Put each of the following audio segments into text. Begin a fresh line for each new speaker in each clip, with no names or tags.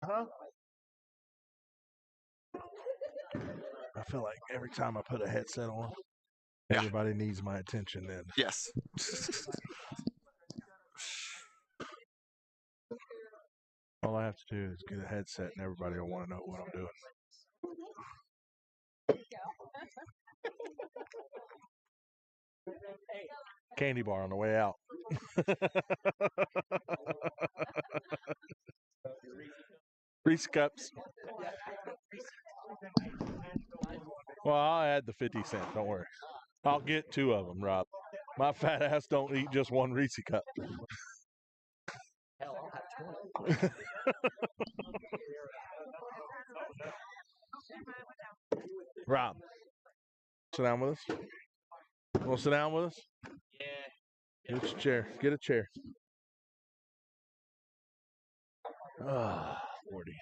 Huh? I feel like every time I put a headset on,
Yeah.
everybody needs my attention then.
Yes.
All I have to do is get a headset and everybody will want to know what I'm doing. Candy bar on the way out. Reese cups. Well, I'll add the 50 cent. Don't worry. I'll get 2 of them, Rob. My fat ass don't eat just one Reese cup.
Hell, I'll have 20.
Rob, sit down with us. Want to sit down with us?
Yeah.
Get a chair. Get a chair. Ah, 40.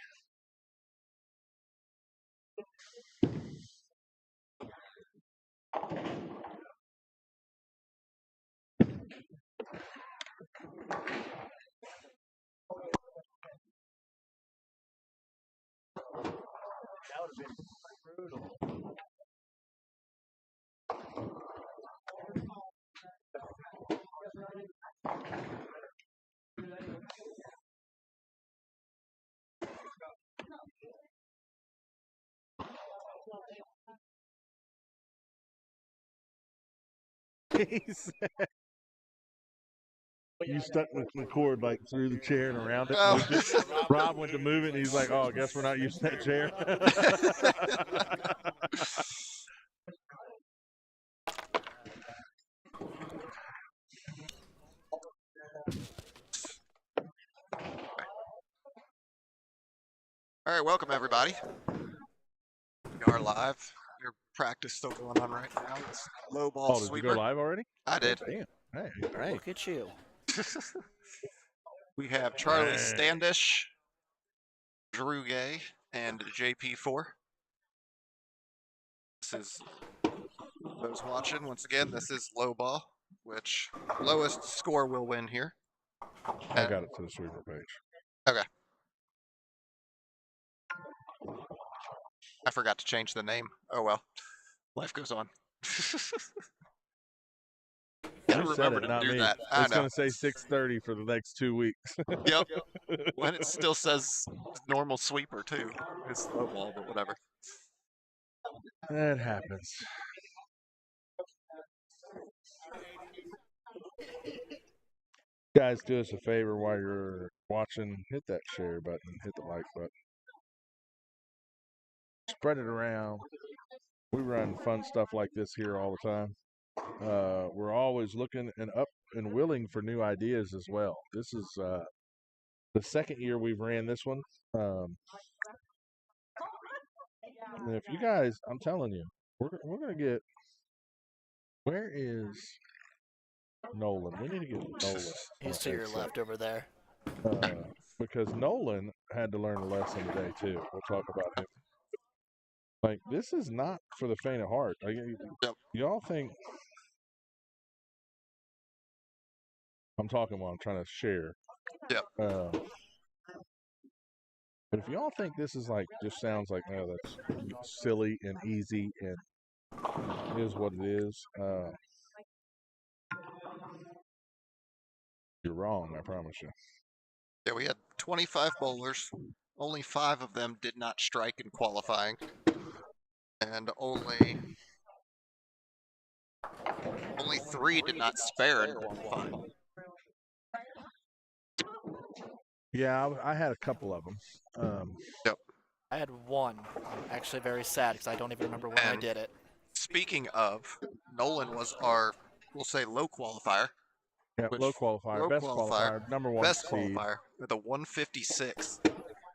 That would have been brutal.
You stuck the cord like through the chair and around it.
Oh.
Moved it. Rob went to move it and he's like, oh, I guess we're not using that chair.
All right, welcome everybody. We are live. Your practice still going on right now. It's low ball
Oh, did
sweeper.
you go live already?
I did.
Damn. Hey.
Look at you.
We have Charlie
Dang.
Standish, Drew Gay, and JP4. This is those watching. Once again, this is low ball, which lowest score will win here.
I got it to the sweeper page.
Okay. I forgot to change the name. Oh well. Life goes on. Gotta
You said
remember
it,
to
not
do
me.
that. I
It's
know.
going to say 6:30 for the next 2 weeks.
Yep. When it still says normal sweeper too. It's low ball, but whatever.
That happens. Guys, do us a favor while you're watching. Hit that share button. Hit the like button. Spread it around. We run fun stuff like this here all the time. We're always looking and up and willing for new ideas as well. This is the second year we've ran this one. And if you guys, I'm telling you, we're gonna get. Where is Nolan? We need to get Nolan.
He's to your left over there.
Because Nolan had to learn a lesson today too. We'll talk about him. Like, this is not for the faint of heart. Like, y'all think I'm talking while I'm trying to share.
Yep.
But if y'all think this is like just sounds like, oh, that's silly and easy and is what it is, you're wrong. I promise you.
Yeah, we had 25 bowlers. Only 5 of them did not strike in qualifying. And only 3 did not spare in qualifying.
Yeah, I had a couple of them.
Yep.
I had one. I'm actually very sad because I don't even remember when I did it.
Speaking of, Nolan was our, we'll say, low qualifier.
Yeah, low qualifier, best qualifier, number 1
best
seed.
qualifier with a 156.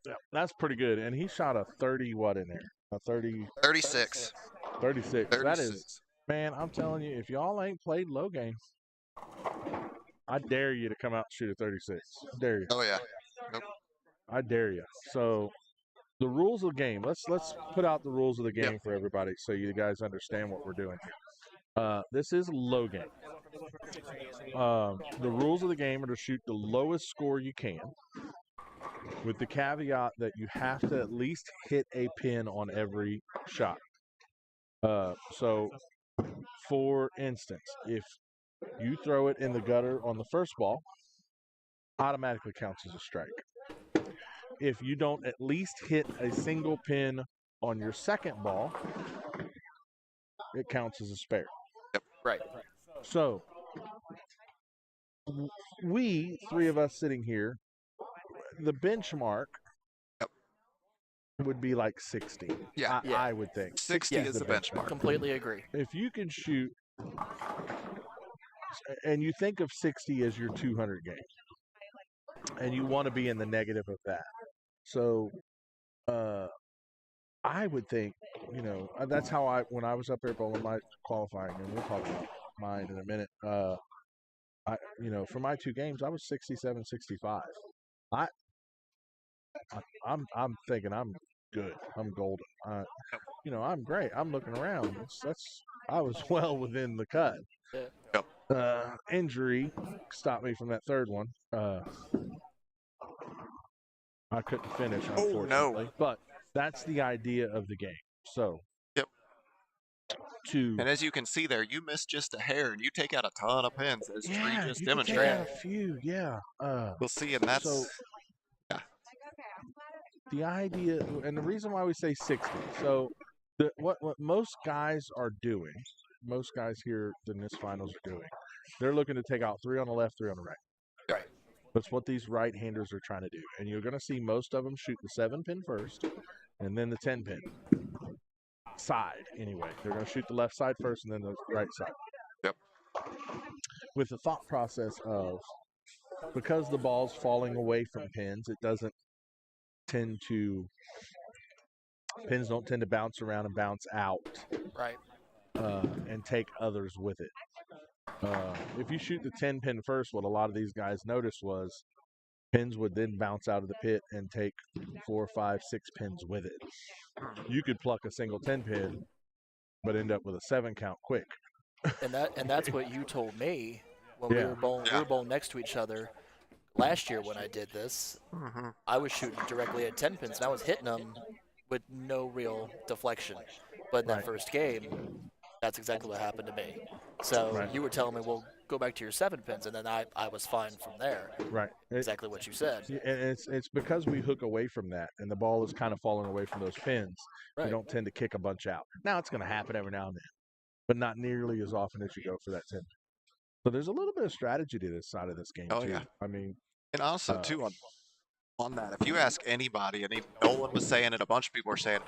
Yeah, that's pretty good. And he shot a 30 what in there? A 30?
36.
36. That is, man, I'm telling you, if y'all ain't played low game, I dare you to come out and shoot a 36. I dare you.
Oh, yeah. Nope.
I dare you. So, the rules of the game. Let's put out the rules of the game for everybody so you guys understand what we're doing here. This is low game. The rules of the game are to shoot the lowest score you can. with the caveat that you have to at least hit a pin on every shot. So, for instance, if you throw it in the gutter on the first ball, automatically counts as a strike. If you don't at least hit a single pin on your second ball, it counts as a spare.
Right.
So, we, three of us sitting here, the benchmark would be like 60.
Yeah.
I would think.
60 is the benchmark.
Completely agree.
If you can shoot, and you think of 60 as your 200 game, and you want to be in the negative of that. So, I would think, that's how when I was up there bowling my qualifying, and we'll talk about mine in a minute. For my 2 games, I was 67, 65. I'm thinking I'm good. I'm golden. I'm great. I'm looking around. I was well within the cut. Injury stopped me from that third one. I couldn't finish, unfortunately.
Oh, no.
But that's the idea of the game. So.
Yep. And as you can see there, you missed just a hair, and you take out a ton of pins, as Tree just demonstrated.
Yeah, a few. Yeah.
We'll see, and that's.
So, the idea, and the reason why we say 60. So, what most guys are doing, most guys here in this finals are doing, they're looking to take out 3 on the left, 3 on the right.
Right.
That's what these right-handers are trying to do. And you're going to see most of them shoot the 7-pin first, and then the 10-pin side. Anyway, they're going to shoot the left side first, and then the right side.
Yep.
With the thought process of, because the ball's falling away from pins, it doesn't pins don't tend to bounce around and bounce out,
right,
and take others with it. If you shoot the 10-pin first, what a lot of these guys noticed was pins would then bounce out of the pit and take 4, 5, 6 pins with it. You could pluck a single 10-pin, but end up with a 7 count quick.
And that's what you told me when we were bowling next to each other. Last year when I did this, I was shooting directly at 10 pins, and I was hitting them with no real deflection. But in that first game, that's exactly what happened to me. So you were telling me, well, go back to your 7 pins, and then I was fine from there.
Right.
Exactly what you said.
And it's because we hook away from that, and the ball is kind of falling away from those pins.
Right.
We don't tend to kick a bunch out. Now, it's going to happen every now and then, but not nearly as often as you go for that 10 pin. So there's a little bit of strategy to this side of this game, too.
Yeah.
I mean,
and also, too, on that, if you ask anybody, and Nolan was saying it, a bunch of people were saying,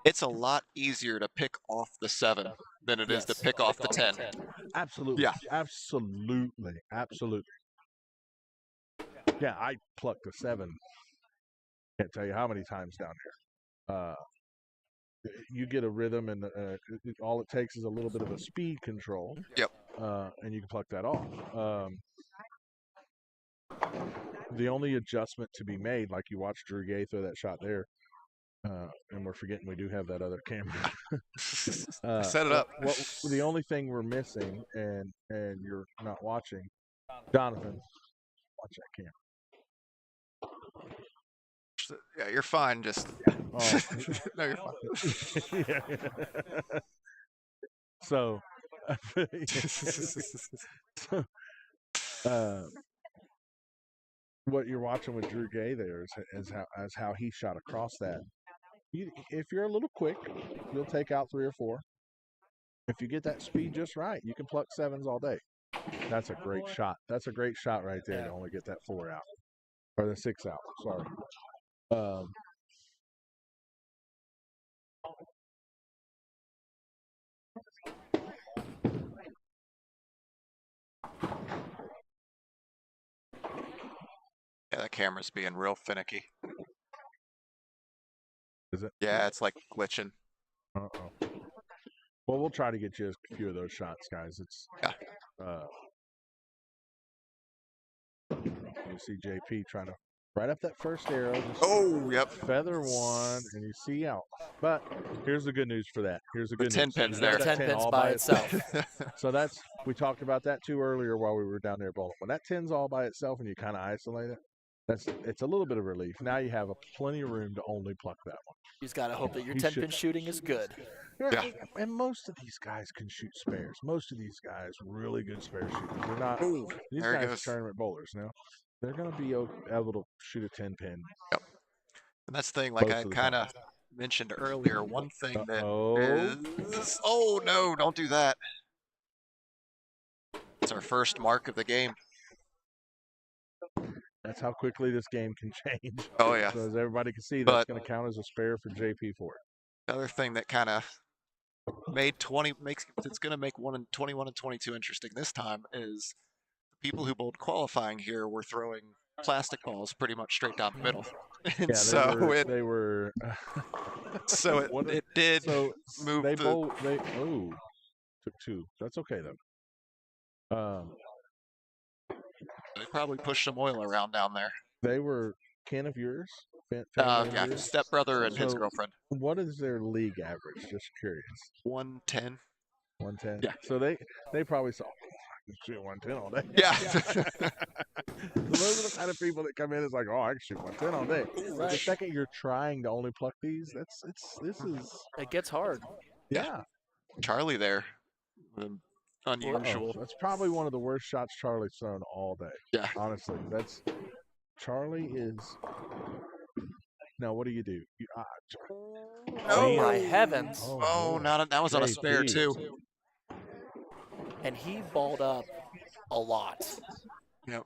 it's a lot easier to pick off the 7 than it is to pick off the 10.
Absolutely.
Yeah.
Absolutely. Yeah, I plucked a 7. Can't tell you how many times down here. You get a rhythm, and all it takes is a little bit of a speed control.
Yep.
And you can pluck that off. The only adjustment to be made, like you watched Drew Gay throw that shot there, and we're forgetting we do have that other camera.
Set it up.
The only thing we're missing, and you're not watching, Jonathan, watch that camera.
Yeah, you're fine. Just no, you're fine.
So, what you're watching with Drew Gay there is how he shot across that. If you're a little quick, you'll take out 3 or 4. If you get that speed just right, you can pluck 7s all day. That's a great shot. That's a great shot right there to only get that 4 out. Or the 6 out, sorry.
Yeah, that camera's being real finicky.
Is it?
Yeah, it's like glitching.
Uh-oh. Well, we'll try to get you a few of those shots, guys. It's you see JP trying to right up that first arrow. Just feather one, and you see out. But here's the good news for that. Here's the good
10
news.
pins there.
10 pins by itself.
So we talked about that too earlier while we were down there bowling. When that 10's all by itself and you kind of isolate it, it's a little bit of relief. Now you have plenty of room to only pluck that one.
You just gotta hope that your
He
10-pin
should-
shooting is good.
Yeah.
And most of these guys can shoot spares. Most of these guys really good spare shooters. They're not.
Ooh,
These
there he
guys are
goes.
tournament bowlers now. They're going to be able to shoot a 10-pin.
And that's the thing, like
Most
I
of the
kind
time.
of mentioned earlier, one thing that
Uh-oh.
is... Oh, no, don't do that. It's our first mark of the game.
That's how quickly this game can change.
Oh, yeah.
So as everybody can see,
But-
that's going to count as a spare for JP Ford.
The other thing that kind of made it's going to make 21 and 22 interesting this time is the people who bowled qualifying here were throwing plastic balls pretty much straight down the middle. And
Yeah,
so
they were.
so
What-
it did
So
move
they
the-
bowl. They took 2. That's okay though.
they probably pushed some oil around down there.
They were kin of yours. Family of
Yeah,
yours?
stepbrother and his
So-
girlfriend.
What is their league average? Just curious.
110.
110.
Yeah.
So they probably saw. I can shoot 110 all day.
Yeah.
So those are the kind of people that come in. It's like, oh, I can shoot 110 all day. But the
Right.
second you're trying to only pluck these, this is
It gets hard.
yeah.
Charlie there. Unusual.
Uh-oh. That's probably one of the worst shots Charlie's thrown all day.
Yeah.
Honestly, Charlie is. Now, what do? You,
Oh
No.
my heavens.
Oh,
Lord.
now that was on a spare
JP.
too.
And he balled up a lot.
Yep.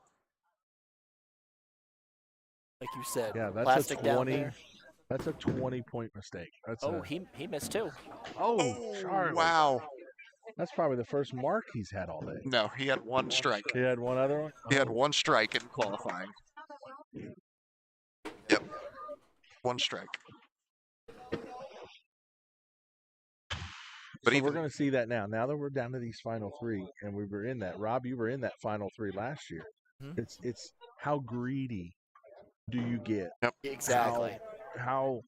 Like you said,
Yeah, that's
plastic
a
down
20.
there.
That's a 20-point mistake. That's
Oh, he missed too.
Charlie.
Wow.
That's probably the first mark he's had all day.
No, he had one strike.
He had one other one.
He had
Oh.
one strike in qualifying. Yep. One strike. But
So
even
we're going to see that now. Now that we're down to these final 3, and we were in that. Rob, you were in that final 3 last year.
Mhm.
It's how greedy do you get?
Exactly.
How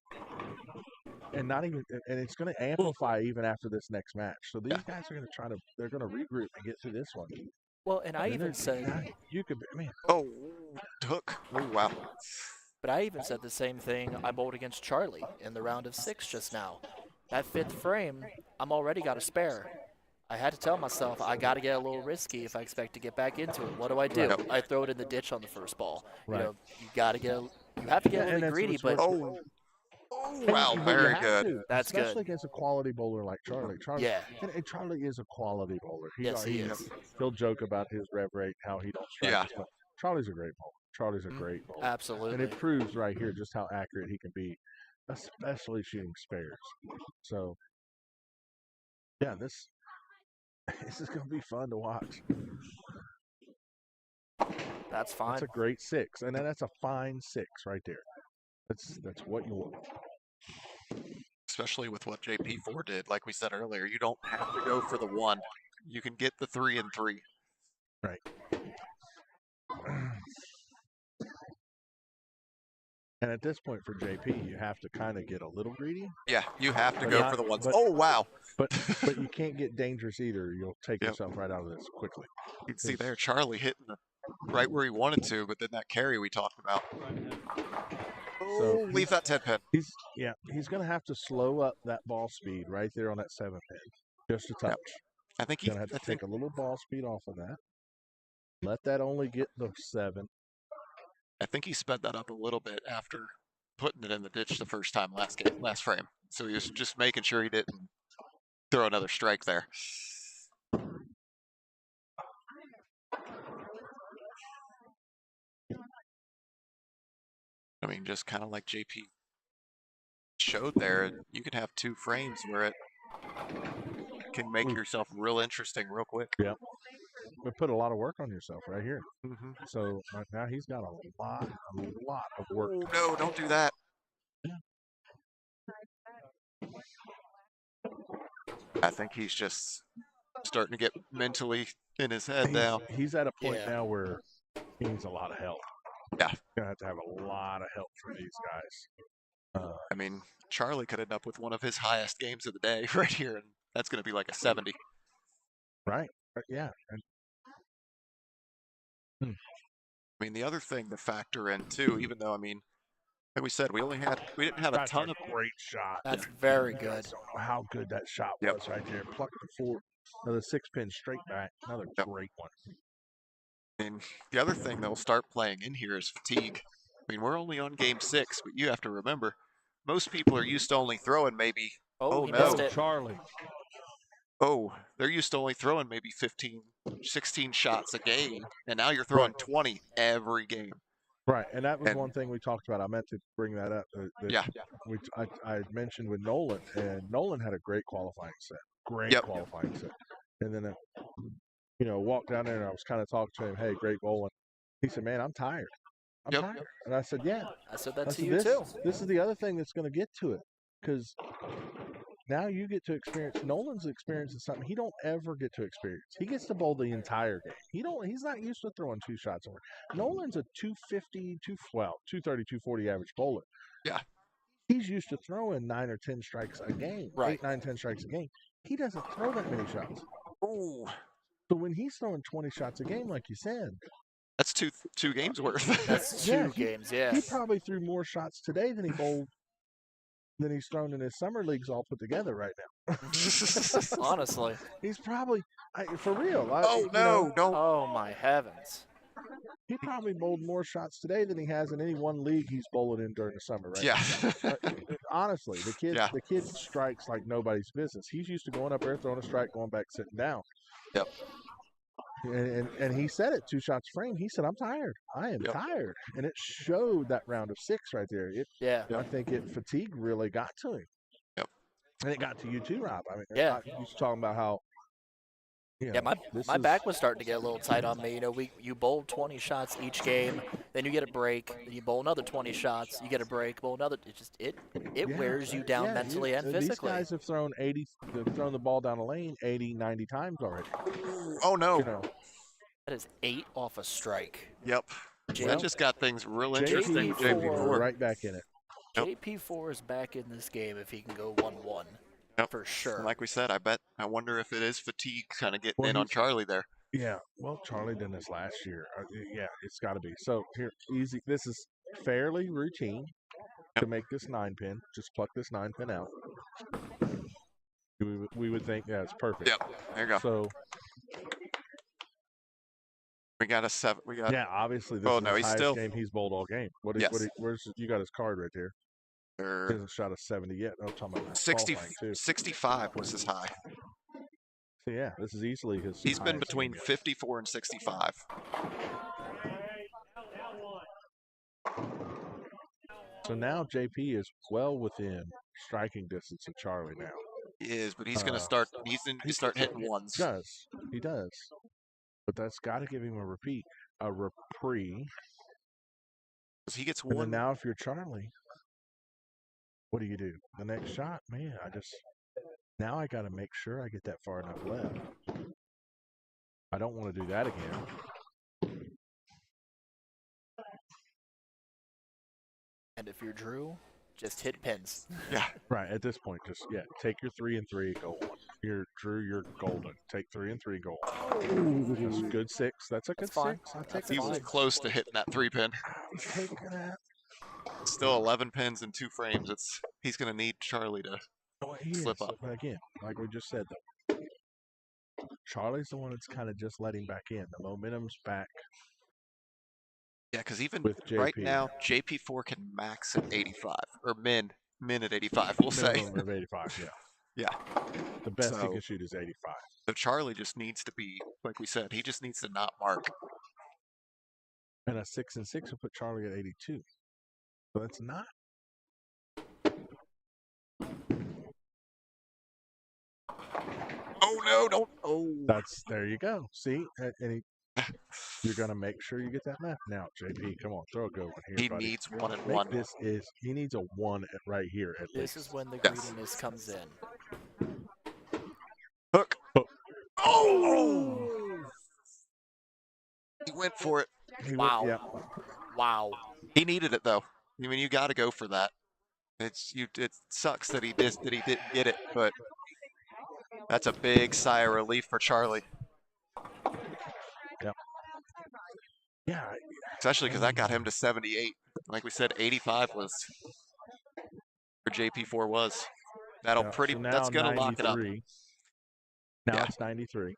and not even and it's going to amplify even after this next match. So these guys are going to they're going to regroup and get through this one.
Well, and I
And
even
they're-
said,
God, you could man.
oh, took. Oh wow.
but I even said the same thing. I bowled against Charlie in the round of 6 just now. That 5th frame, I'm already got a spare. I had to tell myself I got to get a little risky if I expect to get back into it. What do?
Right.
I throw it in the ditch on the first ball.
Right.
You know, you got to you have to get
Yeah,
a
and
little
that's
greedy,
what's
but
worth
Oh.
And
Wow,
you
very
have
good.
to,
That's good.
especially against a quality bowler like Charlie. Charlie,
yeah,
and Charlie is a quality bowler.
yes, he is.
He'll joke about his rev rate, how he don't strike.
Yeah.
as much. Charlie's a great bowler. Charlie's a
Mhm.
great bowler,
Absolutely.
and it proves right here just how accurate he can be, especially shooting spares. So, yeah, this is going to be fun to watch.
That's fine.
That's a great 6, and then that's a fine 6 right there. That's what you want.
Especially with what JP4 did, like we said earlier, you don't have to go for the 1. You can get the 3 and 3.
And at this point for JP, you have to kind of get a little greedy,
Yeah, you have to
But
go
not-
for the ones.
but-
Oh wow.
but you can't get dangerous either. You'll take
Yep.
yourself right out of this quickly.
You can see there Charlie hitting right where he wanted to, but then that carry we talked about. Oh,
he's-
leave that 10 pin.
He's going to have to slow up that ball speed right there on that 7 pin, just a touch.
I think
He's
he.
going to have
I
to
think
take a little ball speed off of that. Let that only get the 7.
I think he sped that up a little bit after putting it in the ditch the first time last frame. So he was just making sure he didn't throw another strike there. I mean, just kind of like JP showed there, you can have 2 frames where it can make yourself real interesting real quick.
We put a lot of work on yourself right here.
Mm-hmm.
So right now he's got a lot of work.
Oh, no, don't do that. I think he's just starting to get mentally in his head now.
He's at a point
Yeah.
now where he needs a lot of help.
Yeah.
Gonna have to have a lot of help for these guys.
I mean, Charlie could end up with one of his highest games of the day right here, and that's going to be like a 70.
Right. Yeah. And,
I mean, the other thing to factor in too, even though, I mean, like we said, we didn't have a
That's
ton
a
of.
great shot.
That's very
You
good.
guys don't know how good that shot
Yep.
was right there. Plucked the 4, another 6-pin straight back. Another
Yep.
great one.
I mean, the other thing they'll start playing in here is fatigue. I mean, we're only on game 6, but you have to remember, most people are used to only throwing maybe.
Oh, he
no.
missed it.
Charlie.
Oh, they're used to only throwing maybe 15, 16 shots a game, and now you're throwing 20 every game.
Right, and that was
And-
one thing we talked about. I meant to bring that up. That
Yeah.
I mentioned with Nolan, and Nolan had a great qualifying set. Great
Yep.
qualifying set. And then, walked down there and I was kind of talking to him. Hey, great bowling. He said, "Man, I'm tired. I'm
Yep.
tired." And I said, "Yeah."
I said that
I
to
said,
you too.
This is the other thing that's going to get to it, because now you get to experience. Nolan's experiencing something he don't ever get to experience. He gets to bowl the entire game. He's not used to throwing 2 shots over. Nolan's a 250, 230, 240 average bowler.
Yeah.
He's used to throwing 9 or 10 strikes a game.
Right.
8, 9, 10 strikes a game. He doesn't throw that many shots.
Oh,
So when he's throwing 20 shots a game, like you said,
that's two games worth.
That's
Yeah,
two games, yeah.
he probably threw more shots today than than he's thrown in his summer leagues all put together right now.
Honestly.
He's probably, for real.
Oh no, don't.
Oh my heavens.
He probably bowled more shots today than he has in any one league he's bowling in during the summer, right?
Yeah.
Honestly, the kid strikes like nobody's business. He's used to going up there, throwing a strike, going back, sitting down.
Yep.
And he said it 2 shots frame. He said, "I'm tired. I am
Yep.
tired," and it showed that round of 6 right there.
Yeah.
I think fatigue really got to him.
Yep.
And it got to you too, Rob. I mean,
Yeah.
you was talking about how.
Yeah, my back was starting to get a little tight on me. You bowl 20 shots each game, then you get a break, then you bowl another 20 shots, you get a break, bowl another. It wears you down mentally and physically.
These guys have thrown they've thrown the ball down the lane 80, 90 times already.
Oh no.
That is 8 off a strike.
Yep. That just got things real interesting.
JP4.
Right back in it.
Yep.
JP4 is back in this game if he can go 1-1.
Yep.
For sure.
And like we said, I wonder if it is fatigue kind of getting
Well,
in on Charlie there.
Yeah, well, Charlie did this last year. Yeah, it's got to be. So here, easy. This is fairly routine to make this 9-pin. Just pluck this 9-pin out. We would think, yeah, it's perfect.
Yep. There you go.
So
We got a 7. We got.
yeah, obviously this
Oh,
is
no,
the
he's
highest
still-
game he's bowled all game.
Yes.
Where's you got his card right there? He hasn't shot a 70 yet. No, I'm talking about
60,
qualifying, too.
65 was his high.
So yeah, this is easily his.
He's been
highest
between
game yet.
54 and 65.
So now JP is well within striking distance of Charlie now.
He is, but he's going to start. He's going to start hitting ones.
He does. But that's got to give him a reprieve.
'Cause he gets
And then
one.
now, if you're Charlie, what do? The next shot, man. Now I got to make sure I get that far enough left. I don't want to do that again.
And if you're Drew, just hit pins.
Yeah.
Right at this point, just take your 3 and 3, go on. You're Drew, you're golden. Take 3 and 3, go on. That's a good 6. That's a good
That's fine.
6. I'll take
That's
He
that.
was
fine.
close to hitting that 3-pin.
I'm taking that.
Still 11 pins and 2 frames. He's going to need Charlie to.
Oh, he
Slip
is.
up.
But again, like we just said, though, Charlie's the one that's kind of just letting back in. The momentum's back
Yeah, because even
with JP.
right now, JP4 can max at 85 or min at 85. We'll say.
Minimum of 85, yeah.
Yeah.
The best he
So-
can shoot is 85.
So Charlie just needs to be, like we said, he just needs to not mark.
And a 6 and 6 will put Charlie at 82. So that's not.
Oh no! Don't. Oh.
There you go. See? You're going to make sure you get that left. Now, JP, come on, throw a good one here,
He
buddy.
needs 1 and
Make
1.
he needs a 1 right here at
This
least.
is when the
Yes.
greediness comes in.
Hook.
Hook.
Oh! He went for it.
He
Wow.
yeah.
Wow.
He needed it though. I mean, you got to go for that. It sucks that he didn't get it, but that's a big sigh of relief for Charlie.
Yeah,
Especially because that got him to 78. Like we said, 85 was where JP4 was. That'll
Yeah,
pretty.
so
That's
now
gonna lock it up.
93. Now
Yeah.
it's 93.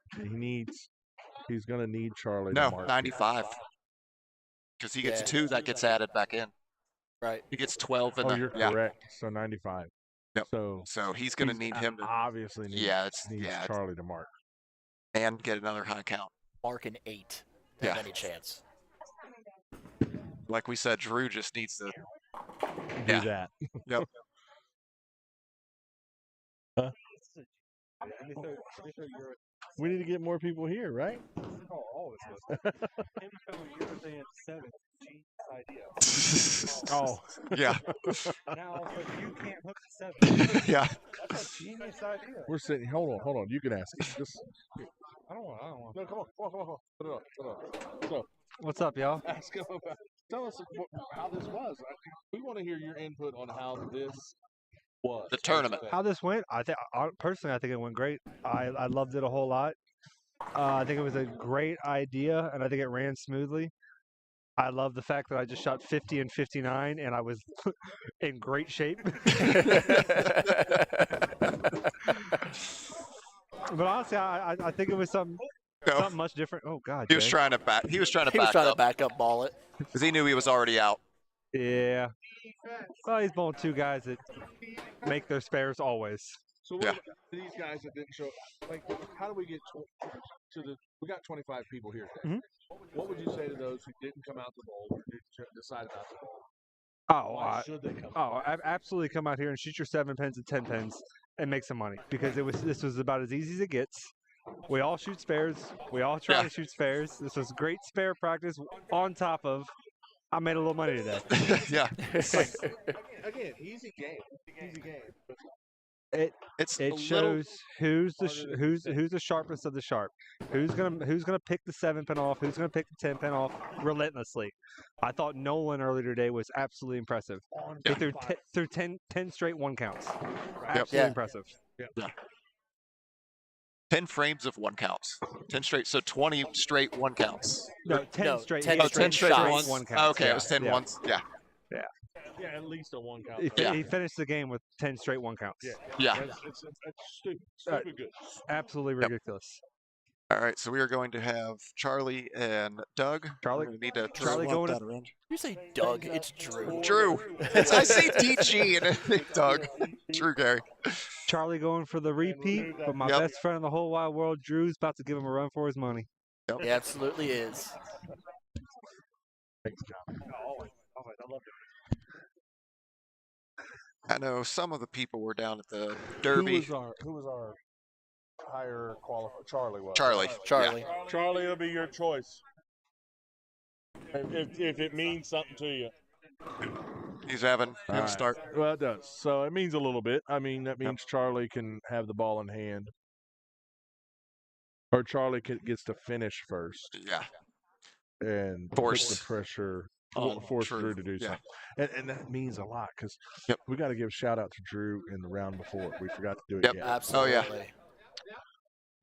He's gonna need Charlie
No,
to mark.
95. Because he gets
Yeah.
2 that gets added back in.
Right.
He gets 12 in
Oh,
the.
you're
Yeah.
correct. So 95.
Yep.
So
So he's gonna need him to
obviously needs,
yeah,
needs
it's-
Charlie to mark.
and get another high count.
Mark an 8.
Yeah.
Any chance?
Like we said, Drew just needs to.
Do
Yeah.
that.
Yep.
We need to get more people here, right?
Oh, all of us. Him coming here saying 7. Genius idea.
Oh,
Yeah.
Now all of a sudden you can't hook the 7.
Yeah.
That's a genius idea.
we're sitting. Hold on. You can ask. Just
I don't want.
no. Come on. Put it up. So
What's up, y'all?
ask him about. Tell us how this was. We want to hear your input on how this was.
The tournament.
How this went? Personally, I think it went great. I loved it a whole lot. I think it was a great idea, and I think it ran smoothly. I love the fact that I just shot 50 and 59, and I was in great shape. But honestly, I think it was something
No,
much different. Oh God,
he was
Jay.
trying to back. He was trying to
He was
back
trying to
up
back up ball it.
because he knew he was already out.
Yeah. Well, he's bowling 2 guys that make their spares always.
So what
Yeah.
about these guys that didn't show, like, how do we get to the? We got 25 people here today. What would you say to those who didn't come out to bowl, or decide not to bowl?
Oh,
Why should they come?
absolutely come out here and shoot your 7 pins and 10 pins and make some money because this was about as easy as it gets. We all shoot spares. We all try
Yeah.
to shoot spares. This was great spare practice. On top of, I made a little money today.
Yeah.
Again, easy game. Easy game.
It's a
It
little.
shows who's the sharpest of the sharp. Who's gonna pick the 7 pin off? Who's gonna pick the 10 pin off relentlessly? I thought Nolan earlier today was absolutely impressive.
Yeah.
He threw 10 straight 1 counts. Absolutely
Yeah.
impressive.
10 frames of 1 counts. 10 straight. So 20 straight 1 counts.
No, 10
No,
straight.
10
he
Oh,
had
10 straight
shots.
ones.
1 count.
Okay, it was 10
yeah.
ones. Yeah.
Yeah, at least a 1 count.
He finished the game with 10 straight 1 counts.
Yeah.
Yeah.
It's stupid. Stupid good.
Absolutely
Yep.
ridiculous.
All right. So we are going to have Charlie and Doug.
Charlie-
We're gonna need to
Charlie
swap
going
that
to-
around.
You say Doug, it's Drew.
Drew. I see DG and I think Doug. Drew Gary.
Charlie going for the repeat, but my
Yep.
best friend in the whole wide world, Drew's about to give him a run for his money.
He absolutely is.
Thanks, John.
I know some of the people were down at the Derby.
Who was our higher qualified? Charlie was.
Charlie.
Charlie.
Charlie will be your choice. If it means something to you.
He's having him
All right.
start.
Well, it does. So it means a little bit. I mean, that means Charlie can have the ball in hand. Or Charlie gets to finish first
Yeah.
and
Force.
put the pressure,
On
force
Drew.
Drew to do
Yeah.
something. And that means a lot because
Yep.
we got to give a shout out to Drew in the round before. We forgot to do it
Yep.
yet.
Absolutely.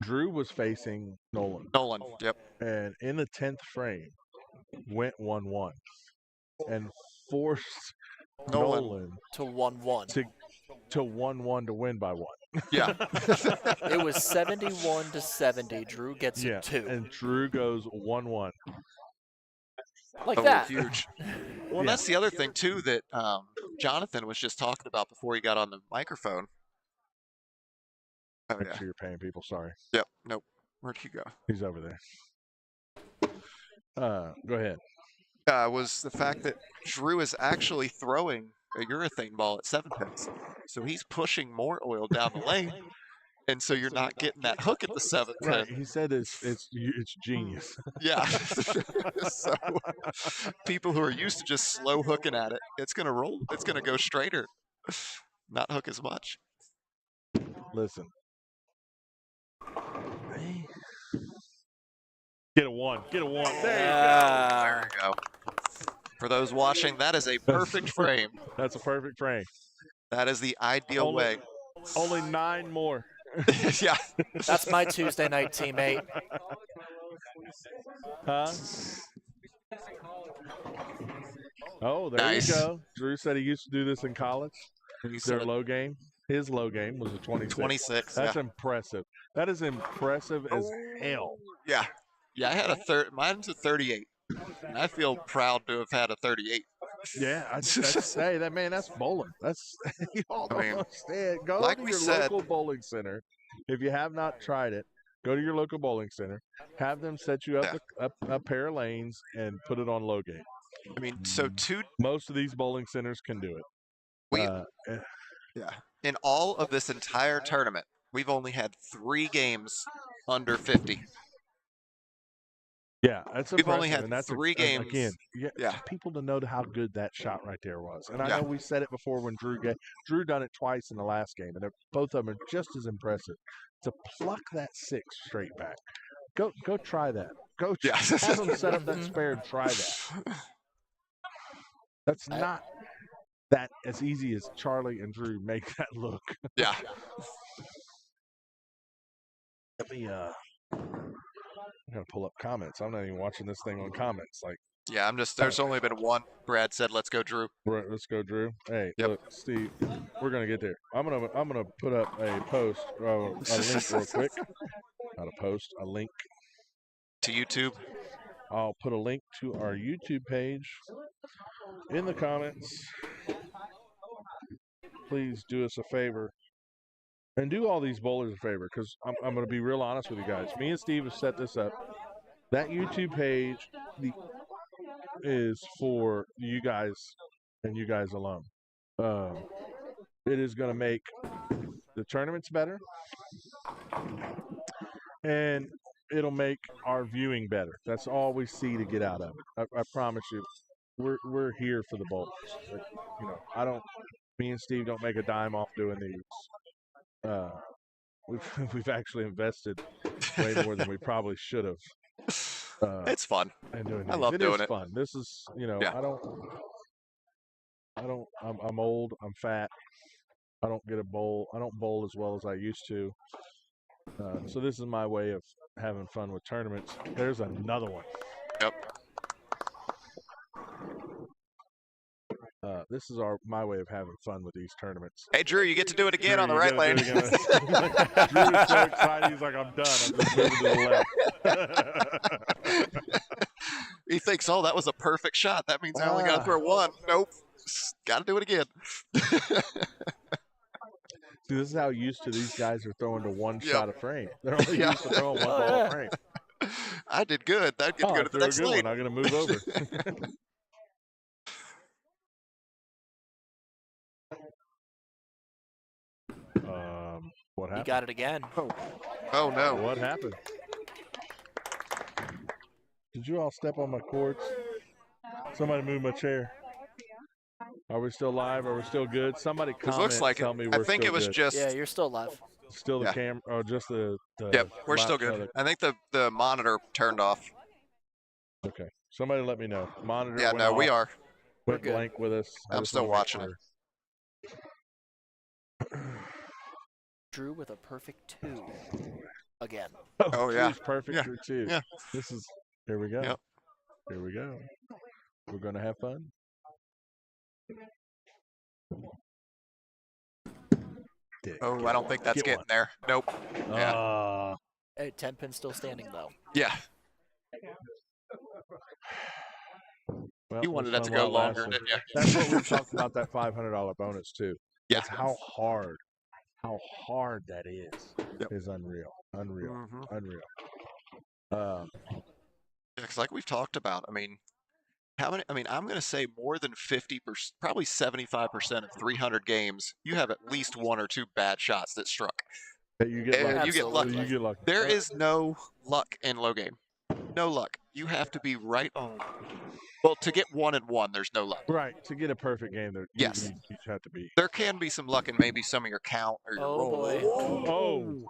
Drew was facing Nolan.
Nolan. Yep.
And in the 10th frame, went 1-1 and forced
Nolan.
Nolan
To 1-1.
to 1-1 to win by 1.
Yeah.
It was 71 to 70. Drew gets
Yeah,
a 2.
and Drew goes 1-1.
Like
Oh,
that.
huge. Well,
Yeah.
that's the other thing too that Jonathan was just talking about before he got on the microphone. Oh
Make
yeah.
sure you're paying people. Sorry,
Yep. Nope. Where'd he go?
he's over there. Go ahead.
Was the fact that Drew is actually throwing a urethane ball at 7 pins, so he's pushing more oil down the lane, and so you're not getting that hook at the 7th pin.
Right. He said it's genius.
Yeah. So people who are used to just slow hooking at it, it's gonna roll. It's gonna go straighter, not hook as much.
Listen,
Get a 1. Get a 1. There
There you go. For those watching, that is a perfect frame.
that's a perfect frame.
That is the ideal
Only-
way.
Only 9 more.
Yeah.
That's my Tuesday night teammate.
Huh?
Oh, there
Nice.
you go. Drew said he used to do this in college.
You
Their
said
low game. His low game was a 26.
26.
That's
Yeah.
impressive. That is impressive as hell.
Yeah. Yeah, I had a mine's a 38. And I feel proud to have had a 38.
Yeah, hey, that's bowling. That's y'all don't
I mean,
understand. Go
like
to
we
your
said-
local bowling center. If you have not tried it, go to your local bowling center. Have them set you up a pair of lanes and put it on low game.
I mean, so
Most of these bowling centers can do it.
We-
yeah.
in all of this entire tournament, we've only had 3 games under 50.
Yeah, that's
We've
impressive.
only had
and that's
3 games.
Again,
Yeah.
people to know how good that shot right there was. And I
Yeah.
know we said it before when Drew done it twice in the last game, and both of them are just as impressive. To pluck that 6 straight back. Go try that. Go
Yeah.
have them set up that spare and try that. That's not that as easy as Charlie and Drew make that look.
Yeah.
Let me I'm gonna pull up comments. I'm not even watching this thing on comments. Like,
Yeah, there's only been one. Brad said, let's go, Drew.
let's go, Drew. Hey,
Yep.
look, Steve, we're gonna get there. I'm gonna put up a post, a link real quick. Not a post, a link
to YouTube.
I'll put a link to our YouTube page in the comments. Please do us a favor and do all these bowlers a favor, because I'm going to be real honest with you guys. Me and Steve have set this up. That YouTube page is for you guys and you guys alone. It is going to make the tournaments better, and it'll make our viewing better. That's all we see to get out of it. I promise you, we're here for the bowlers. Like, me and Steve don't make a dime off doing these. We've actually invested way more than we probably should have.
It's fun.
And
I love doing
it.
It.
Fun. This is,
Yeah.
I'm old. I'm fat. I don't get a bowl. I don't bowl as well as I used to. So this is my way of having fun with tournaments. There's another one.
Yep.
This is my way of having fun with these tournaments.
Hey, Drew, you get to do it again
Drew,
on the
you
right
gotta
lane.
do it again. Drew is so excited. He's like, I'm done. I'm just moving to the left.
He thinks, oh, that was a perfect shot. That means I only got to throw one. Nope. Got to do it again.
See, this is how used to these guys are throwing to one shot of frame. They're only
Yeah.
used to throwing one ball of frame.
I did good. That get to go to the
threw a
next
good
lane.
one. I'm going to move over. What
He
happened?
got it again.
Oh, no.
What happened? Did you all step on my cords? Somebody move my chair. Are we still live? Are we still good? Somebody
It
comment.
looks like
tell
it.
me
I
we're
think
still
it was
good.
just.
Yeah, you're still live.
Still the
Yeah.
camera, or just the
Yep, we're still
laptop?
good. I think the monitor turned off.
Okay. Somebody let me know. Monitor.
Yeah,
went
no, we
off,
are.
Went
good.
blank with us. I
I'm
just
still
wanna make
watching it.
sure.
Drew with a perfect 2 again.
Oh, yeah.
Drew's perfect
Yeah.
for 2.
Yeah.
This is. Here we go.
Yep.
Here we go. We're gonna have fun. Dick.
Oh, I don't think that's
Get
getting
one.
there. Nope. Yeah.
Hey, 10 pin still standing though.
Yeah.
Well,
You
it
wanted
was
that to
fun
go
while it
longer,
lasted.
didn't you?
That's what we talked about, that $500 bonus too.
Yeah.
That's how hard that is.
Yep.
Is unreal.
Mhm.
Unreal.
Yeah, because like we've talked about, I mean, how many? I mean, I'm going to say more than 50%, probably 75% of 300 games, you have at least 1 or 2 bad shots that struck.
That you get lucky.
You get lucky.
You get lucky.
There is no luck in low game. No luck. You have to be right on. Well, to get 1 and 1, there's no luck.
Right, to get a perfect game, there
Yes.
you have to be.
There can be some luck in maybe some of your count or your
Oh,
roll.
boy.
Oh,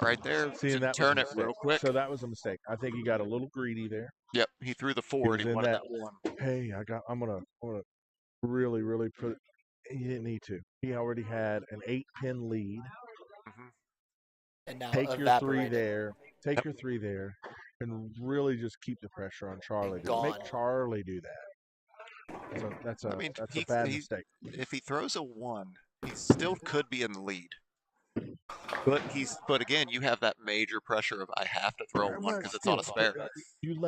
Right there.
seeing
to
that
turn
was a
it
mistake.
real quick.
So that was a mistake. I think he got a little greedy there.
Yep, he threw the 4 and
was
he
in
wanted
that-
that 1.
Hey, I'm gonna really put. He didn't need to. He already had an 8-pin lead.
And now
Take your 3
evaporated.
there. Take your 3 there. and really just keep the pressure on Charlie.
Gone.
Make Charlie do that. That's a
I mean,
bad mistake.
if he throws a 1, he still could be in the lead. But again, you have that major pressure of I have to throw a 1 because it's on a spare.
You've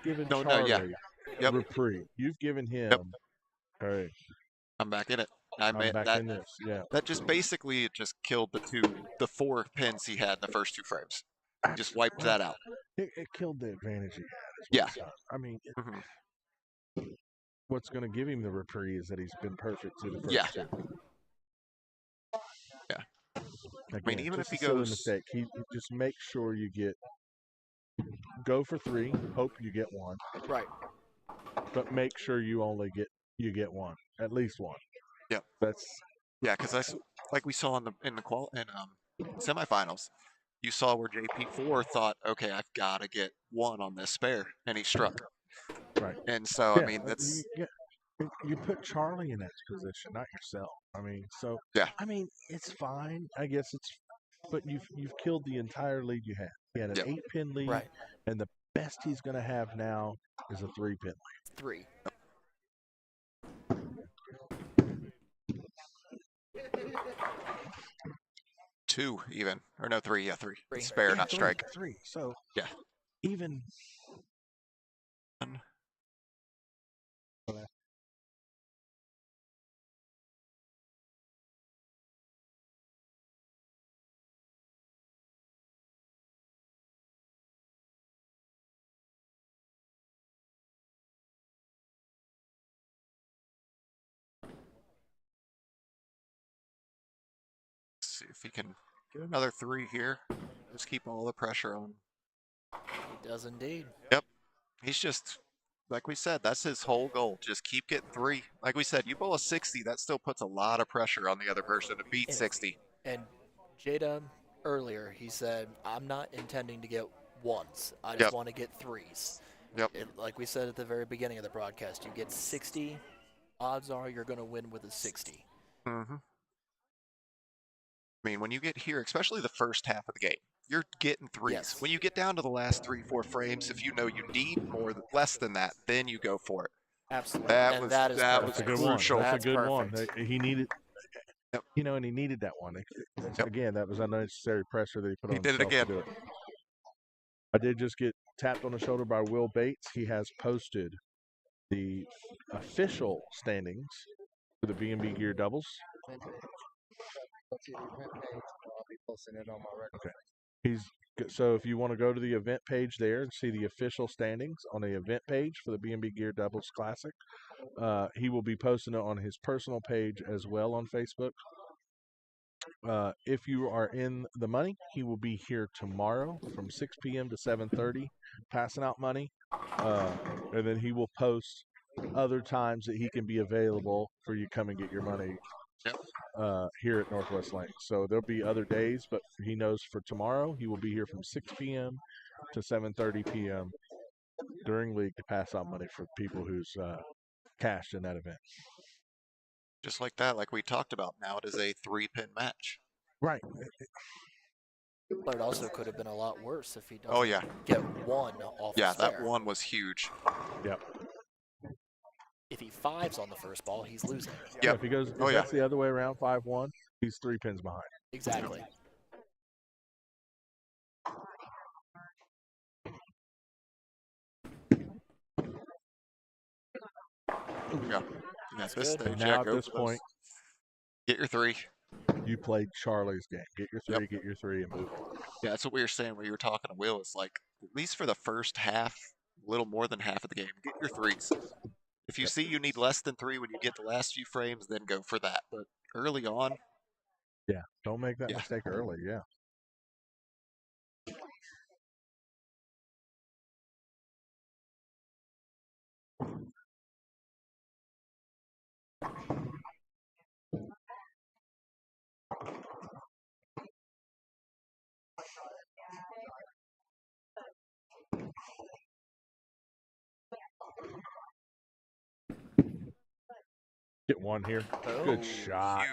given
No,
Charlie
Yep.
reprieve. You've given him.
Yep.
All right.
I'm back in it.
I'm back in this. Yeah.
That just basically it just killed the 4 pins he had in the first 2 frames. Just wiped that out.
It killed the advantage he had.
Yeah.
I mean,
Mhm.
what's going to give him the reprieve is that he's been perfect through the first
Yeah.
2.
Yeah.
Again,
I mean, even if
just
he
a silly
goes
mistake, he just make sure you go for 3. Hope you get 1,
Right.
but make sure you only get 1, at least 1.
Yep. Yeah, because like we saw in the semifinals, you saw where JP4 thought, okay, I've got to get 1 on this spare, and he struck.
Right.
And so
Yeah,
I mean that's
you put Charlie in that position, not yourself. I mean, so
yeah.
I mean, it's fine. I guess but you've killed the entire lead you had. He had an 8-pin lead,
Right.
and the best he's going to have now is a 3-pin lead.
3.
Two even, or no, 3. Yeah, 3.
Three.
Spare, not strike.
3. So
yeah,
even.
See if he can get another 3 here. Just keep all the pressure on.
He does indeed.
Yep. He's just, like we said, that's his whole goal. Just keep getting 3. Like we said, you bowl a 60, that still puts a lot of pressure on the other person to beat 60.
And Jada, earlier, he said, I'm not intending to get 1s. I just want to get 3s.
Yep.
Like we said at the very beginning of the broadcast, you get 60, odds are you're going to win with a 60.
Mm-hmm. I mean, when you get here, especially the first half of the game, you're getting 3s.
Yes.
When you get down to the last 3-4 frames, if you know you need less than that, then you go for it.
Absolutely.
That
was
was
a good
crucial.
one. That's a good
perfect.
one. He needed,
Yep.
and he needed that one. Again, that was unnecessary pressure that he put on
He did it
himself
again.
to do it. I did just get tapped on the shoulder by Will Bates. He has posted the official standings for the B&B Gear doubles. Okay. So if you want to go to the event page there and see the official standings on the event page for the B&B Gear Doubles Classic, he will be posting it on his personal page as well on Facebook. If you are in the money, he will be here tomorrow from 6 p.m. to 7:30, passing out money, and then he will post other times that he can be available for you to come and get your money. Here at Northwest Lane. So there'll be other days, but he knows for tomorrow he will be here from 6 p.m. to 7:30 p.m. during league to pass out money for people who's cashed in that event.
Just like that, like we talked about, now it is a 3-pin match.
Right.
But it also could have been a lot worse if he doesn't get 1 off
Yeah,
the spare.
that 1 was huge.
Yep.
If he 5s on the first ball, he's losing.
Yeah, if he goes, if that's the other way around, 5-1, he's 3 pins behind.
Exactly.
Yeah. At this stage,
Now at this point,
get your 3.
You played Charlie's game. Get your 3, get your 3, and move on.
Yeah, that's what we were saying when you were talking to Will. It's like, at least for the first half, a little more than half of the game, get your 3s. If you see you need less than 3 when you get the last few frames, then go for that. But early on,
yeah, don't make that mistake early. Yeah. Get 1 here.
Oh,
good shot.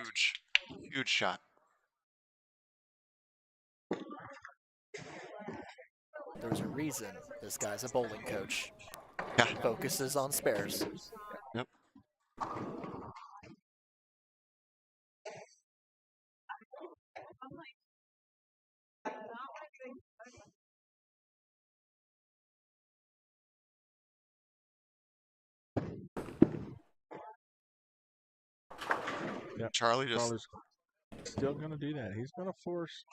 Huge shot.
There's a reason this guy's a bowling coach.
Yeah.
Focuses on spares.
Yep.
Yep.
Charlie's
still going to do that. He's going to force.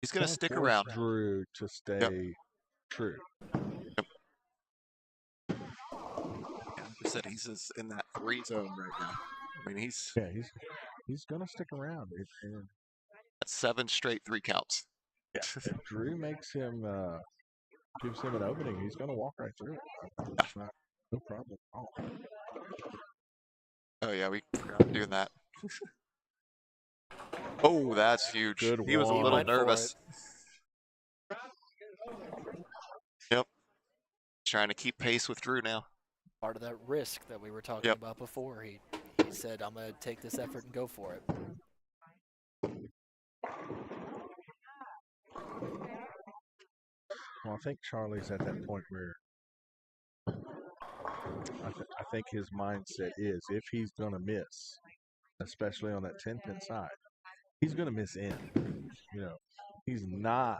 He's going to stick
force
around.
Drew to stay true.
Yep. Yeah, I said he's in that 3 zone right now. I mean, he's
going to stick around.
at 7 straight 3 counts.
Yeah. If Drew makes him gives him an opening, he's going to walk right through it. It's not no problem at all.
Oh yeah, we forgot doing that. Oh, that's huge.
Good
he was a
one.
little
Went for
nervous. Yep. Trying to keep pace with Drew now.
Part of that risk that we were talking about before. He said, I'm going to take this effort and go for it.
Well, I think Charlie's at that point where I think his mindset is if he's going to miss, especially on that 10-pin side, he's going to miss in. You know, he's not.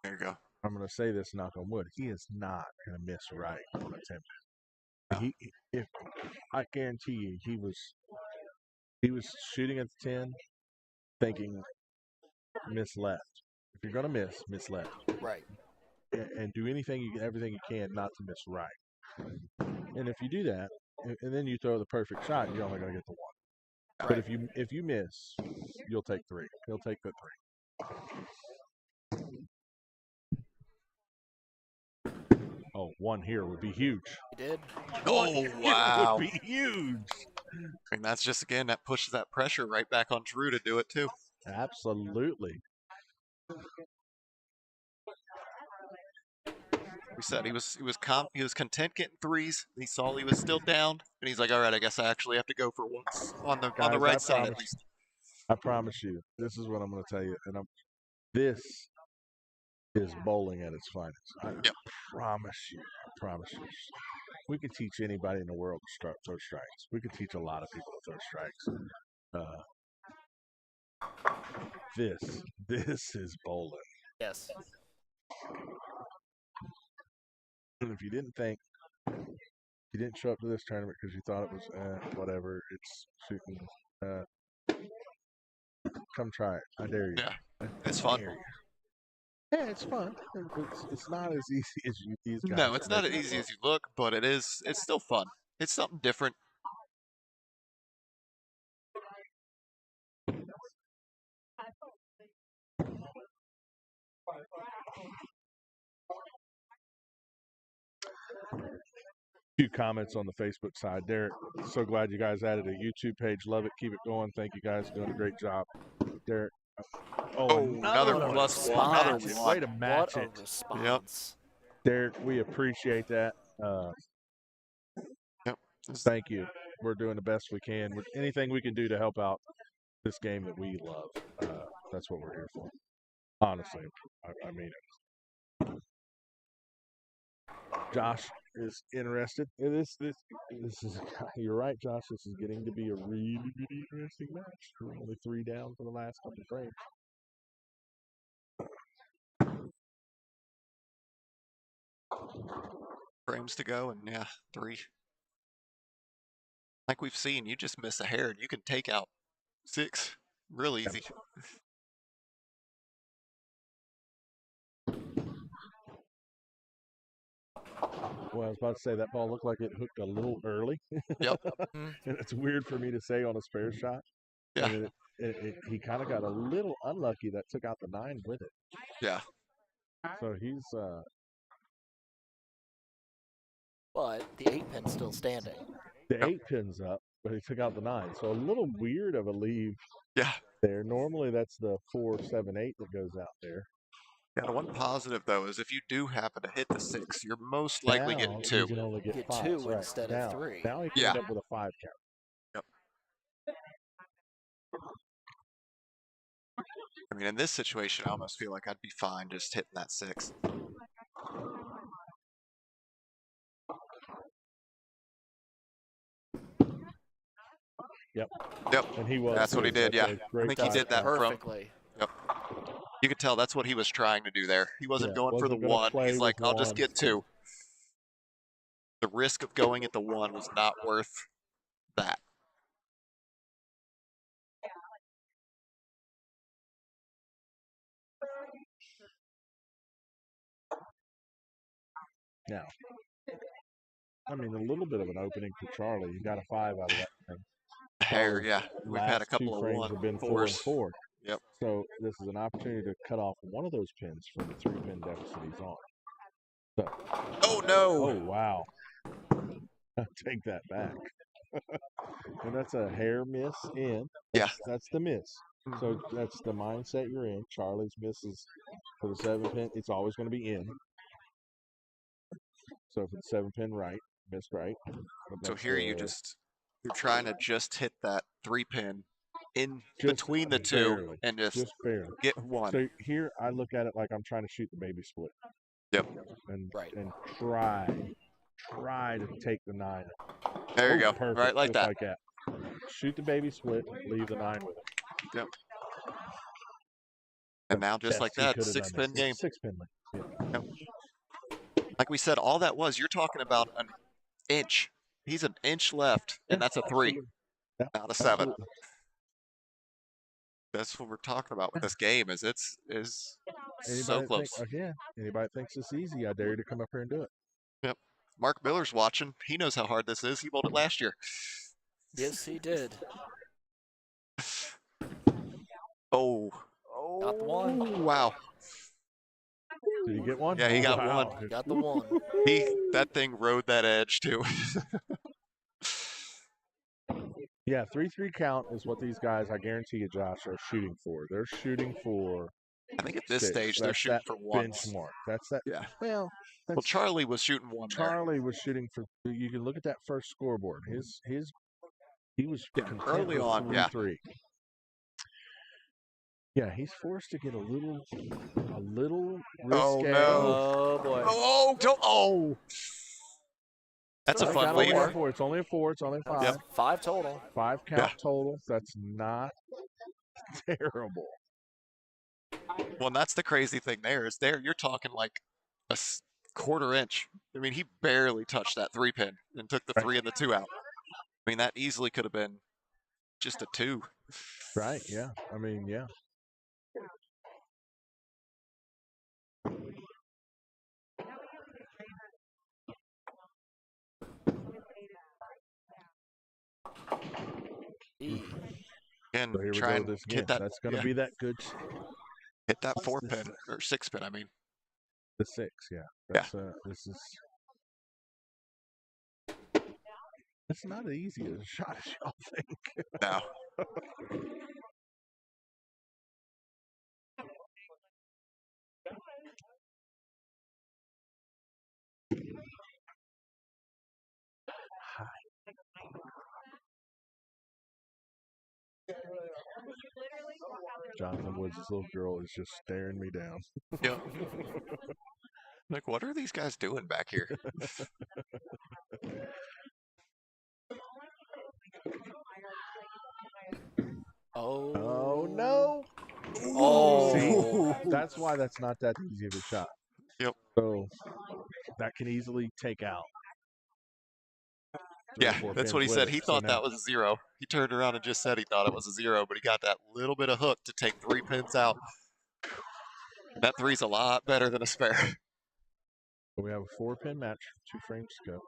There you go.
I'm going to say this, knock on wood. He is not going to miss right on a 10-pin. If I guarantee you, he was shooting at the 10, thinking miss left. If you're going to miss left.
Right.
And do everything you can not to miss right. And if you do that, and then you throw the perfect shot, you're only going to get the 1. But if you miss, you'll take 3. He'll take the 3. Oh, 1 here would be huge.
He did.
Oh, wow.
Would be huge.
And that's just, again, that pushes that pressure right back on Drew to do it too.
Absolutely.
We said he was content getting 3s. He saw he was still down, and he's like, all right, I guess I actually have to go for once on the right side at least.
I promise you, this is what I'm going to tell you, and this is bowling at its finest. I promise you. We could teach anybody in the world to throw strikes. We could teach a lot of people to throw strikes. This is bowling.
Yes.
And if you didn't show up to this tournament because you thought it was whatever, it's shooting. Come try it. I dare you.
Yeah, it's fun.
Yeah, it's fun. It's not as easy as these guys.
No, it's not as easy as you look, but it's still fun. It's something different.
Few comments on the Facebook side. Derek, so glad you guys added a YouTube page. Love it. Keep it going. Thank you guys. Doing a great job. Derek.
Oh, another plus one. Another one.
Way to match
what
it.
A response.
Yep. Derek, we appreciate that.
Yep.
Thank you. We're doing the best we can. Anything we can do to help out this game that we love. That's what we're here for. Honestly, I mean it. Josh is interested. This is. You're right, Josh. This is getting to be a really, really interesting match. We're only 3 down for the last couple frames.
Frames to go, and yeah, 3. Like we've seen, you just miss a hair and you can take out 6 real easy.
Well, I was about to say that ball looked like it hooked a little early.
Yep.
And it's weird for me to say on a spare shot.
Yeah.
I mean, he kind of got a little unlucky that took out the 9 with it.
Yeah.
So he's.
But the 8-pin's still standing.
The 8 pin's up, but he took out the 9. So a little weird of a leave.
Yeah.
There. Normally that's the 4, 7, 8 that goes out there.
Yeah, the one positive though is if you do happen to hit the 6, you're most likely getting 2.
You can only get 5,
2
right.
instead
now,
of 3.
Now he can end up with a 5 count.
Yep. I mean, in this situation, I almost feel like I'd be fine just hitting that 6.
Yep.
Yep.
And he was.
That's what he
too.
did,
That's
yeah.
a great
I think he
five
did that
count.
from.
perfectly.
Yep. You could tell that's what he was trying to do there. He wasn't
Yeah,
going for the
wasn't gonna
1.
play
He's like,
with
I'll just
1.
get 2. The risk of going at the 1 was not worth that.
Now, I mean, a little bit of an opening for Charlie. You got a 5 out of that thing.
Hair, yeah. We've had a
Last
couple
2
of
frames
1
have been 4
fours.
and 4.
Yep.
So this is an opportunity to cut off one of those pins from the 3-pin deficit he's on. So,
Oh no!
oh wow! Take that back. And that's a hair miss in.
Yeah.
That's the miss. So that's the mindset you're in. Charlie's misses for the 7-pin. It's always going to be in. So for the 7-pin right, missed right.
So here you're trying to just hit that 3-pin in between the 2
barely,
and
just barely
get 1.
So here I look at it like I'm trying to shoot the baby split.
Yep.
And
Right.
and try to take the 9.
There you go.
Perfect.
Right like
Just
that.
like that. Shoot the baby split, leave the 9 with it.
Yep. And now just
Best
like
he
that,
could have done
6-pin
this.
game.
6-pin lane. Yeah.
Yep. Like we said, all that was, you're talking about an inch. He's an inch left, and that's a 3
Yeah,
out of 7.
absolutely.
That's what we're talking about with this game. Is so
Anybody
close.
Anybody thinks it's easy, I dare you to come up here and do it.
Yep. Mark Miller's watching. He knows how hard this is. He bowled it last year.
Yes, he did.
Oh.
Got the 1.
Wow.
Did he get one?
Yeah, he got
Wow.
1.
Got the 1.
That thing rode that edge too.
Yeah, 3-3 count is what these guys, I guarantee you, Josh, are shooting for. They're shooting for.
I think at this
6.
stage they're
That's
shooting
that
for 1.
benchmark. That's that.
Yeah.
Well,
Well, Charlie was shooting 1 there.
Charlie was shooting for. You can look at that first scoreboard. He was content
early
with
on, yeah.
3-3. Yeah, he's forced to get a little risque.
Oh no!
Oh boy.
Oh! That's a
Only
fun
got
lead.
one.
4. It's only a 4. It's only a 5.
That's 5 total.
5 count total. That's not terrible.
Well, and that's the crazy thing there is you're talking like a quarter inch. I mean, he barely touched that 3-pin and took the 3 and the 2 out. I mean, that easily could have been just a 2.
Right, yeah. I mean, yeah.
And
So here we
try
go
and
with this
hit
again.
that.
That's going to be that good.
Hit that 4-pin or 6-pin. I mean,
The 6, yeah. That's, this is. It's not as easy as a shot as y'all think.
no.
Jonathan Woods' little girl is just staring me down.
Yep. Like, what are these guys doing back here?
Oh no!
Oh.
See, that's why that's not that easy of a shot.
Yep.
So that can easily take out. 3 or
Yeah,
4
that's
pins
what he
with
said.
it.
He
So
thought
now-
that was a 0. He turned around and just said he thought it was a 0, but he got that little bit of hook to take 3 pins out. That 3's a lot better than a spare.
So we have a 4-pin match, 2 frames to go.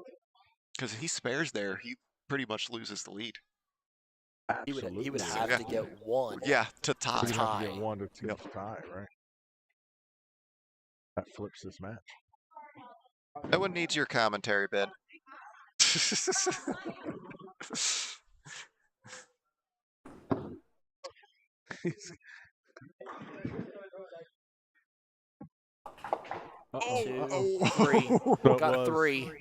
Because if he spares there, he pretty much loses the lead.
He would
Absolutely.
have
Yeah.
to get 1.
Yeah, to tie.
We'd have to get
Tie.
1 to 2
Yep.
to tie, right? That flips this match.
That one needs your commentary, Ben.
Two,
Uh-oh.
3.
So it
Got
was-
3.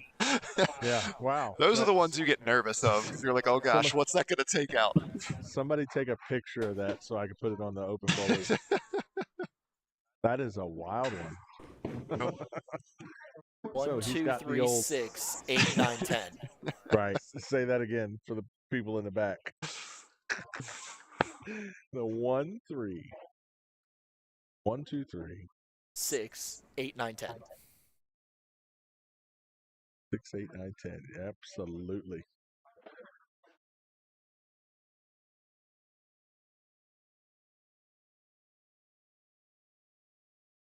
Yeah. Wow.
Those are the
That's-
ones you get nervous of. You're like, oh gosh, what's that going to take out?
Somebody take a picture of that so I can put it on the open bowl list. That is a wild one.
One,
So he's
two,
got the
three,
old-
6, 8, 9, 10.
Right. Say that again for the people in the back. The 1, 3. 1, 2, 3.
6, 8, 9, 10.
6, 8, 9, 10. Absolutely.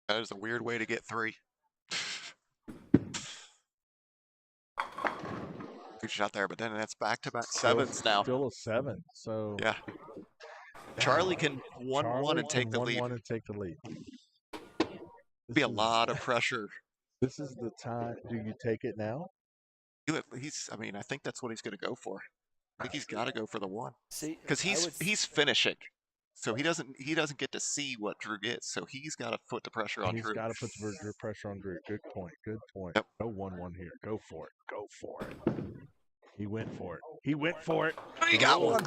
That is a weird way to get 3. Good shot there, but then that's back-to-back sevens now.
Still a 7. So
Yeah. Charlie can 1-1
Charlie
and take the
can
lead.
1-1 and take the lead.
Be a
This is-
lot of pressure.
This is the time. Do you take it now?
I mean, I think that's what he's going to go for. I think he's got to go for the 1
See,
because
I would-
he's finishing, so he doesn't get to see what Drew gets. So he's got to put the pressure on
He's
Drew.
got to put the pressure on Drew. Good point. Good point.
Yep.
Go 1-1 here. Go for it. Go for it. He went for it. He went for it.
He got
Oh.
one.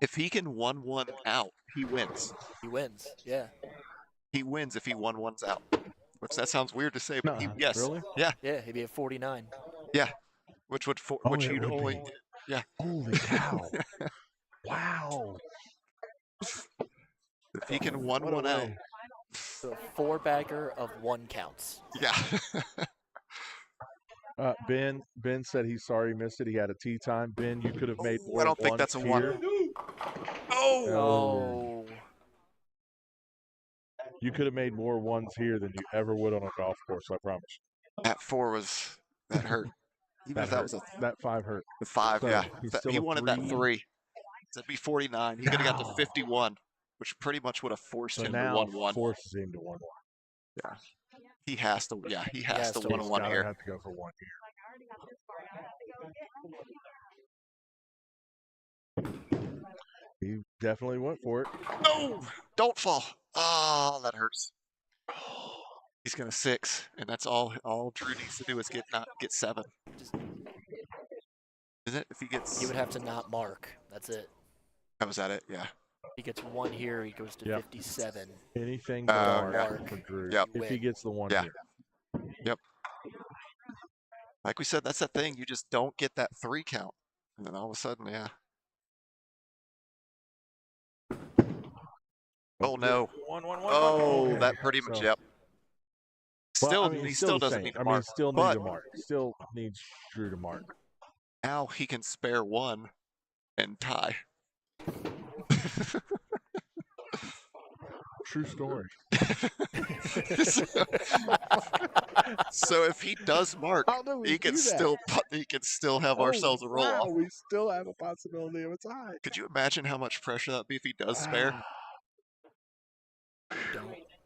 If he can 1-1 out, he wins.
He wins. Yeah.
He wins if he 1-1's out. Which that sounds weird to say, but
Nuh-uh.
yes,
Really?
Yeah, he'd be at 49.
which would
Oh,
which
it
you'd
would
only
be.
yeah.
Holy cow. Wow.
If he can
What a
1-1 out,
way.
So a 4-bagger of 1 counts.
yeah.
Ben said he's sorry he missed it. He had a tea time. Ben, you could have made more
I don't think
ones
that's a 1.
here.
Oh,
Oh.
You could have made more 1s here than you ever would on a golf course, I promise.
that 4 that hurt. Even if that was
that 5 hurt.
the 5,
So,
yeah.
he's
He
still a
wanted that
3.
3. That'd be 49. He could have got
No.
to 51, which pretty much would have forced
So
him to
now
1-1.
forces him to 1-1.
He has to, he has to
to.
1-1
He's gotta
here.
have to go for 1 here. He definitely went for it.
No, don't fall. Oh, that hurts. He's gonna 6, and that's all Drew needs to do is get 7.
Just-
Is it? If he gets,
He would have to not mark. That's it.
that was that it? Yeah.
He gets 1 here, he goes to
Yep.
57.
Anything but
Oh,
mark
yeah.
for Drew.
Yep.
If he
Win.
gets the 1
Yeah.
here.
Like we said, that's the thing. You just don't get that 3 count, and then all of a sudden, yeah. Oh no.
1-1-1.
Oh,
Okay.
that pretty much.
So-
Yep.
Well,
Still,
I mean,
he
it's
still
the
doesn't
same.
need to
I mean,
mark.
still
but-
needs a mark. Still needs Drew to mark.
Now he can spare 1 and tie.
True story.
So if he does mark,
How do we
he can
do that?
still have ourselves a roll
wow,
off.
we still have a possibility of a tie.
Could you imagine how much pressure that'd be if he does spare?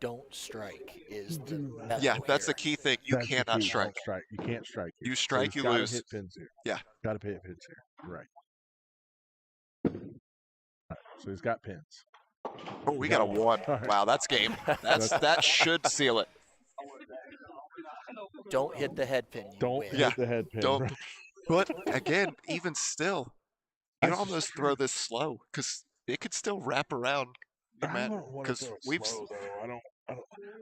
Don't strike is the
Do not.
method
Yeah, that's the
here.
key thing. You
That's the
cannot
key.
strike.
Don't strike. You can't strike. Here.
You
So
strike,
he's
you
gotta
lose.
Hit pins here.
Yeah.
Got to hit pins here. Right. Alright, so he's got pins.
Oh, we
got
got a
one.
1.
All right.
Wow, that's game. That should seal it.
Don't hit the head pin. You
Don't
win.
hit
Yeah,
the head pin.
don't-
right?
But again, even still, you
That's
almost
just
throw this slow because it could still wrap around.
I don't want to
'cause
throw it
we've
slow, though.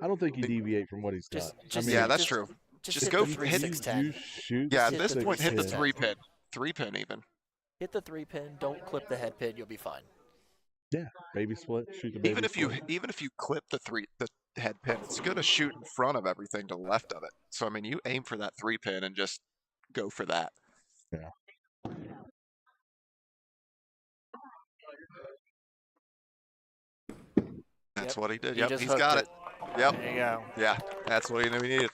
I don't think you deviate from what he's done.
Just
Yeah,
hit-
that's
just-
true.
Just
Just
hit
go
the
for- hit-
610.
You shoot.
Yeah, at
hit
this
the
point, hit the
610.
3 pin. 3 pin even.
Hit the 3 pin. Don't clip the head pin. You'll be fine.
Baby split. Shoot the baby
Even if
split.
you clip the head pin, it's gonna shoot in front of everything to the left of it. So I mean, you aim for that 3 pin and just go for that.
Yeah.
That's what he did.
He
Yep,
just
he's got
hooked
it. Yep,
There you go.
yeah, that's what he knew he needed.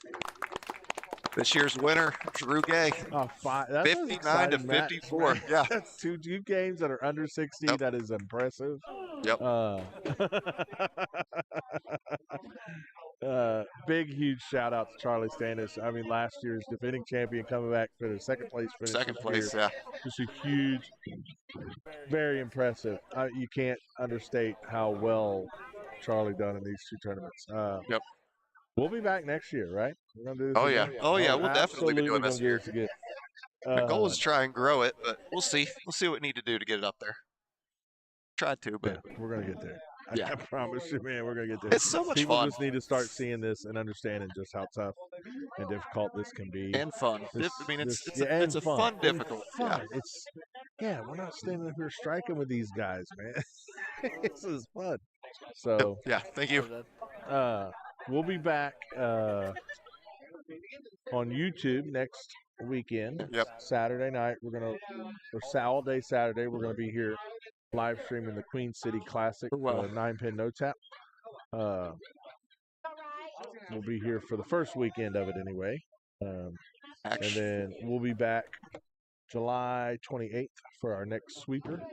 This year's winner, Drew Gay,
Oh, that's an
59 to
exciting match,
54.
man.
Yeah,
That's two games that are under 60.
Yep.
That is impressive.
Yep.
Big, huge shout out to Charlie Standish. I mean, last year's defending champion coming back for the second place finish.
second
this
place.
year.
Yeah,
Just a huge, very impressive. You can't understate how well Charlie done in these two tournaments.
Yep.
We'll be back next year, right? We're gonna do this
Oh yeah.
again?
Oh yeah. We'll definitely be doing
absolutely
this.
gonna get it again.
The goal is to try and grow it, but we'll see. We'll see what we need to do to get it up there. Tried to, but
yeah, we're gonna get there.
Yeah.
I promise you, man, we're gonna get there.
it's so much
People
fun
just need to start seeing this and understanding just how tough and difficult this can be.
and fun.
This-
I mean, it's
this-
it's,
yeah,
a,
and
it's a fun,
and
difficult.
Fun. We're not standing up here striking with these guys, man. This is fun. So
Yeah. Thank you.
we'll be back on YouTube next weekend.
Yep.
Saturday night, all day Saturday, we're gonna be here live streaming the Queen City Classic,
Wow.
9-pin no tap. We'll be here for the first weekend of it anyway. And
Actually,
then we'll be back July 28th for our next sweeper.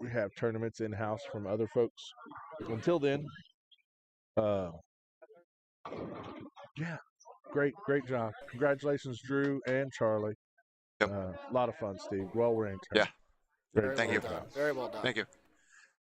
We have tournaments in-house from other folks. Until then, yeah, great job. Congratulations, Drew and Charlie.
Yep.
A lot of fun, Steve. Well ranked.
Yeah.
Very
Thank
well
you.
done. Very well done.
thank you.